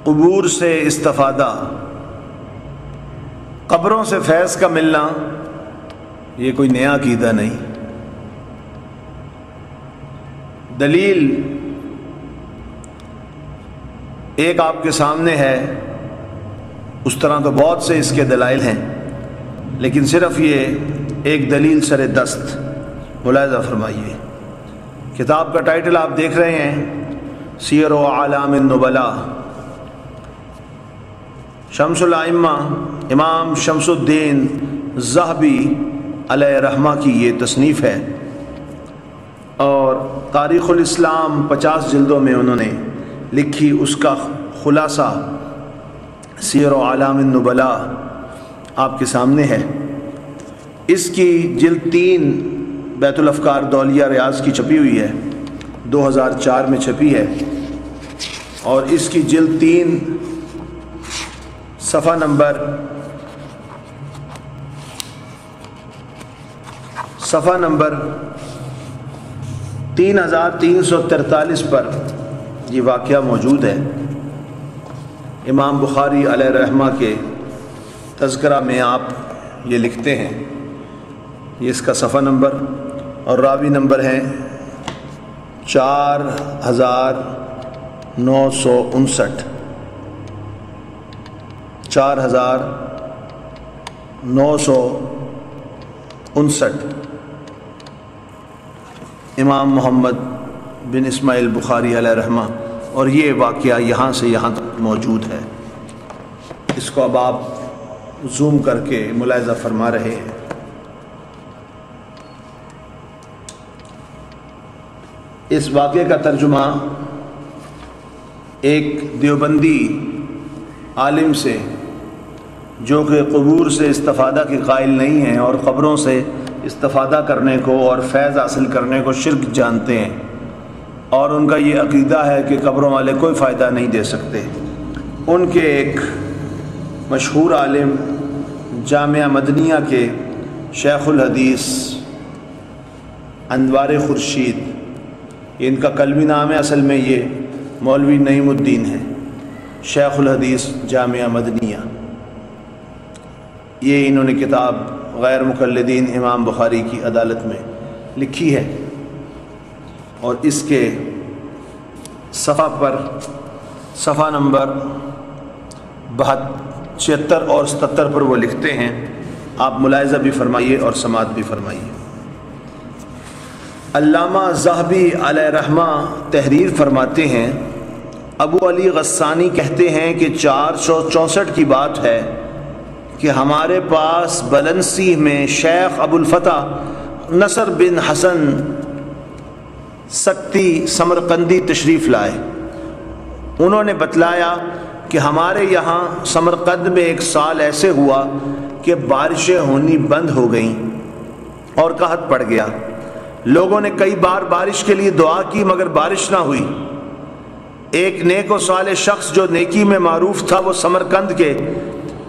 قبور سے استفادہ، قبروں سے فیض کا ملنا، یہ کوئی نیا عقیدہ نہیں۔ دلیل ایک آپ کے سامنے ہے، اس طرح تو بہت سے اس کے دلائل ہیں، لیکن صرف یہ ایک دلیل سر دست ملاحظہ فرمائیے۔ کتاب کا ٹائٹل آپ دیکھ رہے ہیں، سیر و اعلام النبلاء، شمس الائمہ امام شمس الدین ذہبی علیہ رحمہ کی یہ تصنیف ہے، اور تاریخ الاسلام 50 جلدوں میں انہوں نے لکھی، اس کا خلاصہ سیر و اعلام النبلاء آپ کے سامنے ہے۔ اس کی جلد 3 بیت الافکار دولیہ ریاض کی چھپی ہوئی ہے، 2004 میں چھپی ہے، اور اس کی جلد 3 صفحہ نمبر 3343 پر یہ واقعہ موجود ہے۔ امام بخاری علیہ رحمہ کے تذکرہ میں آپ یہ لکھتے ہیں، یہ اس کا صفحہ نمبر اور راوی نمبر ہے 4959، 4959 امام محمد بن اسماعیل بخاری علیہ رحمہ، اور یہ واقعہ یہاں سے یہاں تک موجود ہے۔ اس کو اب آپ زوم کر کے ملاحظہ فرما رہے ہیں۔ اس واقعے کا ترجمہ ایک دیوبندی عالم سے، جو کہ قبور سے استفادہ کے قائل نہیں ہیں اور قبروں سے استفادہ کرنے کو اور فیض حاصل کرنے کو شرک جانتے ہیں، اور ان کا یہ عقیدہ ہے کہ قبروں والے کوئی فائدہ نہیں دے سکتے، ان کے ایک مشہور عالم جامعہ مدنیہ کے شیخ الحدیث انوار خورشید، ان کا قلمی نام ہے، اصل میں یہ مولوی نعیم الدین ہے، شیخ الحدیث جامعہ مدنیہ، یہ انہوں نے کتاب غیر مقلدین امام بخاری کی عدالت میں لکھی ہے، اور اس کے صفحہ نمبر 76 اور 77 پر وہ لکھتے ہیں، آپ ملاحظہ بھی فرمائیے اور سماعت بھی فرمائیے۔ علامہ ذہبی علیہ رحمہ تحریر فرماتے ہیں، ابو علی غسانی کہتے ہیں کہ 464 کی بات ہے کہ ہمارے پاس بلنسی میں شیخ ابو الفتح نصر بن حسن سکتی سمرقندی تشریف لائے۔ انہوں نے بتلایا کہ ہمارے یہاں سمرقند میں ایک سال ایسے ہوا کہ بارشیں ہونی بند ہو گئیں اور قحط پڑ گیا۔ لوگوں نے کئی بار بارش کے لیے دعا کی مگر بارش نہ ہوئی۔ ایک نیک و صالح شخص جو نیکی میں معروف تھا، وہ سمرقند کے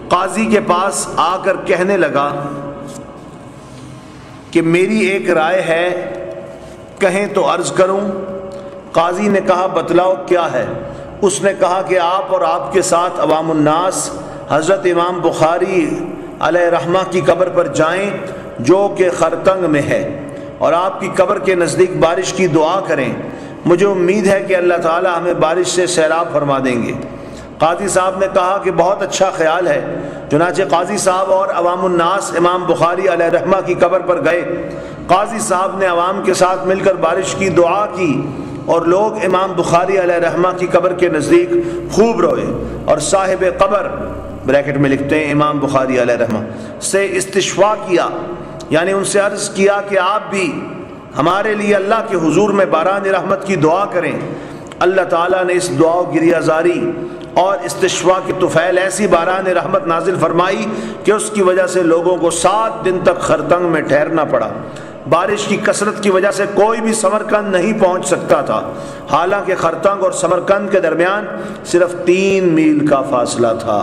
قاضی کے پاس آ کر کہنے لگا کہ میری ایک رائے ہے، کہیں تو عرض کروں۔ قاضی نے کہا بتلاؤ کیا ہے؟ اس نے کہا کہ آپ اور آپ کے ساتھ عوام الناس حضرت امام بخاری علیہ رحمہ کی قبر پر جائیں جو کہ خرطنگ میں ہے، اور آپ کی قبر کے نزدیک بارش کی دعا کریں، مجھے امید ہے کہ اللہ تعالی ہمیں بارش سے سیراب فرما دیں گے۔ قاضی صاحب نے کہا کہ بہت اچھا خیال ہے۔ چنانچہ قاضی صاحب اور عوام الناس امام بخاری علیہ رحمہ کی قبر پر گئے۔ قاضی صاحب نے عوام کے ساتھ مل کر بارش کی دعا کی، اور لوگ امام بخاری علیہ رحمہ کی قبر کے نزدیک خوب روئے، اور صاحب قبر بریکٹ میں لکھتے ہیں امام بخاری علیہ رحمہ سے استشفاء کیا، یعنی ان سے عرض کیا کہ آپ بھی ہمارے لیے اللہ کے حضور میں باران رحمت کی دعا کریں۔ اللہ تعالیٰ نے اس دعا و گریہ زاری اور استشفاء کی طفیل ایسی باران رحمت نازل فرمائی کہ اس کی وجہ سے لوگوں کو 7 دن تک خرطنگ میں ٹھہرنا پڑا۔ بارش کی کثرت کی وجہ سے کوئی بھی سمرقند نہیں پہنچ سکتا تھا، حالانکہ خرطنگ اور سمرقند کے درمیان صرف 3 میل کا فاصلہ تھا۔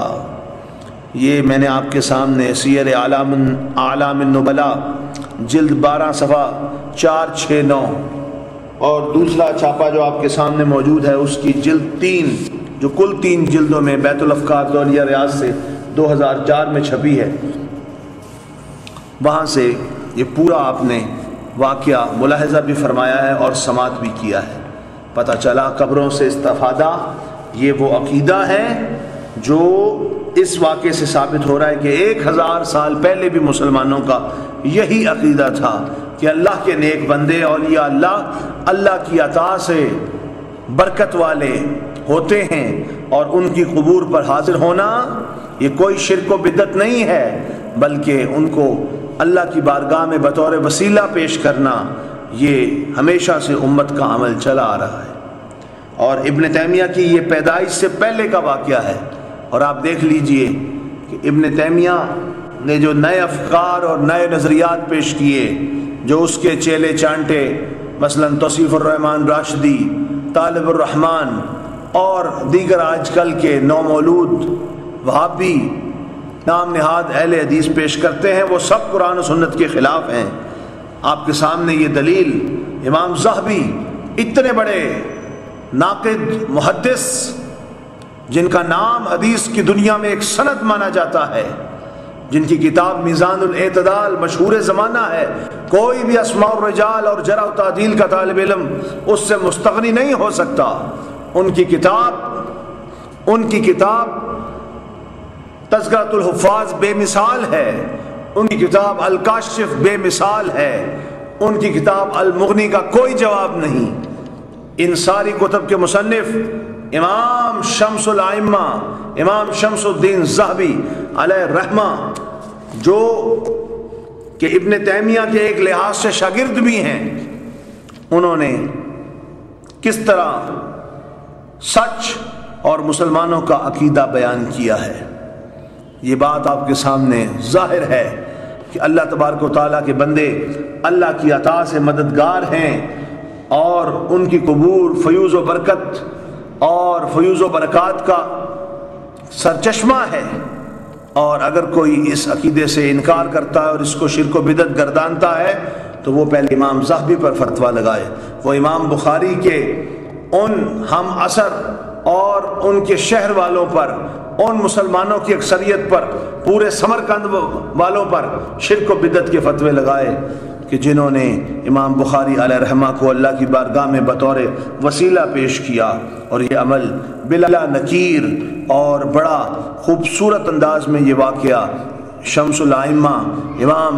یہ میں نے آپ کے سامنے سیر اعلام النبلاء جلد 12 صفحہ 469 اور دوسرا چھاپا جو آپ کے سامنے موجود ہے اس کی جلد 3 جو کل 3 جلدوں میں بیت الافکار دولیا ریاض سے 2004 میں چھپی ہے، وہاں سے یہ پورا آپ نے واقعہ ملاحظہ بھی فرمایا ہے اور سماعت بھی کیا ہے۔ پتہ چلا قبروں سے استفادہ یہ وہ عقیدہ ہے جو اس واقعے سے ثابت ہو رہا ہے کہ 1000 سال پہلے بھی مسلمانوں کا یہی عقیدہ تھا کہ اللہ کے نیک بندے اولیاء اللہ کی عطا سے برکت والے ہوتے ہیں، اور ان کی قبور پر حاضر ہونا یہ کوئی شرک و بدعت نہیں ہے، بلکہ ان کو اللہ کی بارگاہ میں بطور وسیلہ پیش کرنا یہ ہمیشہ سے امت کا عمل چلا آ رہا ہے۔ اور ابن تیمیہ کی یہ پیدائش سے پہلے کا واقعہ ہے، اور آپ دیکھ لیجئے کہ ابن تیمیہ نے جو نئے افکار اور نئے نظریات پیش کیے، جو اس کے چیلے چانٹے مثلا توصیف الرحمن راشدی، طالب الرحمن اور دیگر آج کل کے نومولود وہابی نام نہاد اہل حدیث پیش کرتے ہیں، وہ سب قرآن و سنت کے خلاف ہیں۔ آپ کے سامنے یہ دلیل امام ذہبی، اتنے بڑے ناقد محدث جن کا نام حدیث کی دنیا میں ایک سند مانا جاتا ہے، جن کی کتاب میزان الاعتدال مشہور زمانہ ہے، کوئی بھی اسماء الرجال اور جرح و تعدیل کا طالب علم اس سے مستغنی نہیں ہو سکتا۔ ان کی کتاب تذکرۃ الحفاظ بے مثال ہے، ان کی کتاب الکاشف بے مثال ہے، ان کی کتاب المغنی کا کوئی جواب نہیں۔ ان ساری کتب کے مصنف امام شمس الائمہ، امام شمس الدین ذہبی علیہ الرحمہ، جو کہ ابن تیمیہ کے ایک لحاظ سے شاگرد بھی ہیں، انہوں نے کس طرح سچ اور مسلمانوں کا عقیدہ بیان کیا ہے۔ یہ بات آپ کے سامنے ظاہر ہے کہ اللہ تبارک و تعالیٰ کے بندے اللہ کی عطا سے مددگار ہیں، اور ان کی قبور فیوز و برکت اور فیوز و برکات کا سرچشمہ ہے۔ اور اگر کوئی اس عقیدے سے انکار کرتا ہے اور اس کو شرک و بدعت گردانتا ہے تو وہ پہلے امام ذہبی پر فتویٰ لگائے، وہ امام بخاری کے ان ہم اثر اور ان کے شہر والوں پر، ان مسلمانوں کی اکثریت پر، پورے سمرقند والوں پر شرک و بدعت کے فتوے لگائے کہ جنہوں نے امام بخاری علیہ رحمہ کو اللہ کی بارگاہ میں بطور وسیلہ پیش کیا، اور یہ عمل بلا نکیر اور بڑا خوبصورت انداز میں یہ واقعہ شمس الائمہ امام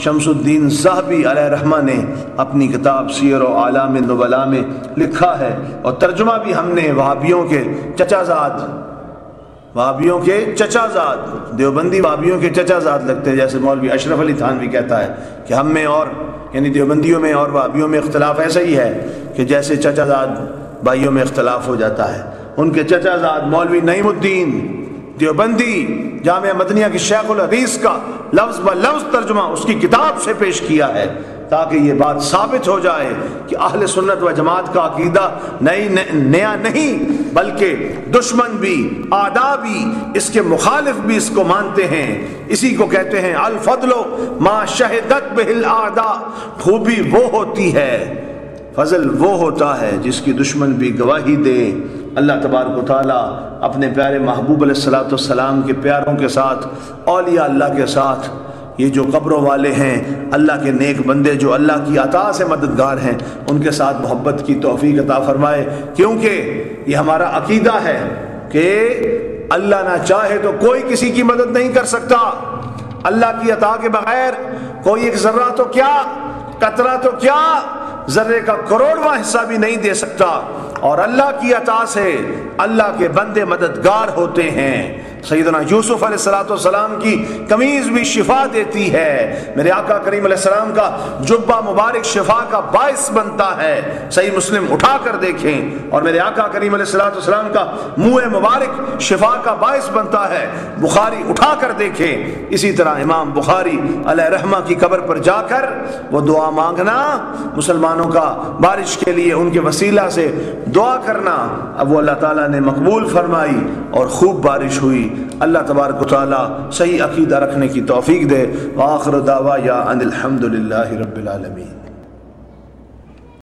شمس الدین ذہبی علیہ رحمہ نے اپنی کتاب سیر و اعلام النبلاء میں لکھا ہے، اور ترجمہ بھی ہم نے وہابیوں کے چچا زاد دیوبندی وہابیوں کے چچا زاد لگتے ہیں، جیسے مولوی اشرف علی تھانوی کہتا ہے کہ ہم میں اور یعنی دیوبندیوں میں اور وہابیوں میں اختلاف ایسا ہی ہے کہ جیسے چچا زاد بھائیوں میں اختلاف ہو جاتا ہے۔ ان کے چچا زاد مولوی نعیم الدین دیوبندی جامعہ مدنیہ کی شیخ الحدیث کا لفظ بہ لفظ ترجمہ اس کی کتاب سے پیش کیا ہے، تاکہ یہ بات ثابت ہو جائے کہ اہل سنت و جماعت کا عقیدہ نیا نہیں، بلکہ دشمن بھی، اعداء بھی، اس کے مخالف بھی اس کو مانتے ہیں۔ اسی کو کہتے ہیں الفضل ما شہدت بہ الاعداء، خوبی وہ ہوتی ہے، فضل وہ ہوتا ہے جس کی دشمن بھی گواہی دے۔ اللہ تبارک و تعالیٰ اپنے پیارے محبوب علیہ الصلوۃ والسلام کے پیاروں کے ساتھ، اولیاء اللہ کے ساتھ، یہ جو قبروں والے ہیں اللہ کے نیک بندے جو اللہ کی عطا سے مددگار ہیں، ان کے ساتھ محبت کی توفیق عطا فرمائے، کیونکہ یہ ہمارا عقیدہ ہے کہ اللہ نہ چاہے تو کوئی کسی کی مدد نہیں کر سکتا۔ اللہ کی عطا کے بغیر کوئی ایک ذرہ تو کیا، قطرہ تو کیا، ذرے کا کروڑواں حصہ بھی نہیں دے سکتا، اور اللہ کی عطا سے اللہ کے بندے مددگار ہوتے ہیں۔ سیدنا یوسف علیہ السلام کی قمیض بھی شفا دیتی ہے، میرے آقا کریم علیہ السلام کا جبہ مبارک شفا کا باعث بنتا ہے، صحیح مسلم اٹھا کر دیکھیں، اور میرے آقا کریم علیہ السلام کا منہ مبارک شفا کا باعث بنتا ہے، بخاری اٹھا کر دیکھیں۔ اسی طرح امام بخاری علیہ رحمہ کی قبر پر جا کر وہ دعا مانگنا، مسلمانوں کا بارش کے لیے ان کے وسیلہ سے دعا کرنا، اب وہ اللہ تعالیٰ نے مقبول فرمائی اور خوب بارش ہوئی۔ اللہ تبارک و تعالیٰ صحیح عقیدہ رکھنے کی توفیق دے۔ وآخر دعوایا ان الحمد للہ رب العالمین۔